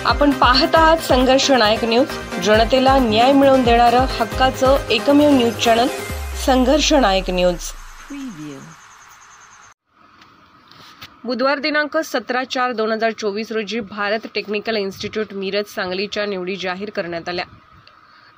आपण पाहत आहात संघर्ष नायक न्यूज, जनतेला न्याय मिळवून देणारं हक्काचं एकमेव न्यूज चॅनल संघर्ष नायक न्यूज। बुधवार दिनांक 17/4/2024 रोजी भारत टेक्निकल इन्स्टिट्यूट मिरज सांगलीच्या निवडी जाहीर करण्यात आल्या।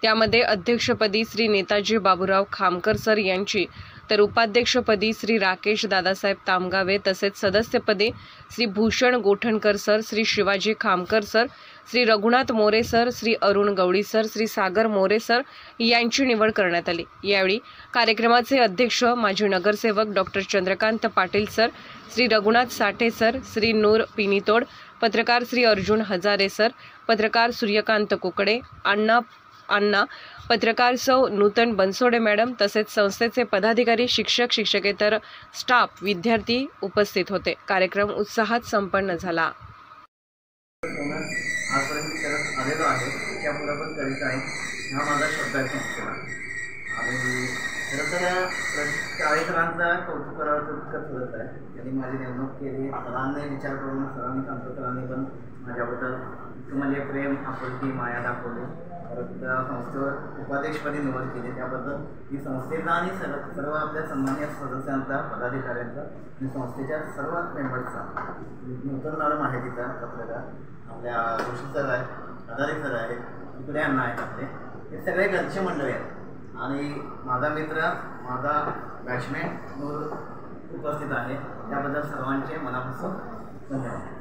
त्यामध्ये अध्यक्षपदी श्री नेताजी बाबूराव खामकर सर यांची, तर उपाध्यक्षपदी श्री राकेश दादासाहेब तामगावे, तसेच सदस्यपदी Shri Bhushan Gothankar sir, Shri Shivaji Khamkar sir, Shri Raghunath More sir, Shri Arun Gawali sir, Shri Sagar More sir यांची निवड करण्यात आली। यावेळी कार्यक्रमाचे अध्यक्ष माजी नगरसेवक doctor Chandrakant Patil sir, Shri Raghunath Sathe sir, Shri Noor Pinitod, पत्रकार श्री अर्जुन हजारे सर, पत्रकार सूर्यकांत कुकडे, अण्णा, पत्रकार सौ नूतन बनसोडे मॅडम, तसेच संस्थेचे पदाधिकारी, शिक्षक, शिक्षकेतर स्टाफ, विद्यार्थी उपस्थित होते। कार्यक्रम उत्साहात संपन्न झाला। आजपर्यंत करत आलेलो आहे, त्यापुढे पण करीत आहे, हा माझा शब्द आहे। आणि खरं तर चाळीसरांचा कौतुक करत आहे, त्यांनी माझी नेमणूक केली। सरांनी विचार करून, सरांनी कांतकरांनी पण माझ्याबद्दल म्हणजे प्रेम, आपुलकी, माया दाखवली। परत संस्थेवर उपाध्यक्षपदी निवड केली, त्याबद्दल मी संस्थेचा आणि सर्व आपल्या सन्मान्य सदस्यांचा, पदाधिकाऱ्यांचा आणि संस्थेच्या सर्व मेंबर्सचा, नूतन मॅडम आहे तिथं, पत्रकार आपल्या जोशी सर आहे, अदारी सर आहे, इकडे अण्णा आहेत आपले, हे सगळे घरचे मंडळी आहेत। आणि माझा मित्र, माझा बॅचमेट नूर उपस्थित आहे, त्याबद्दल सर्वांचे मनापासून धन्यवाद।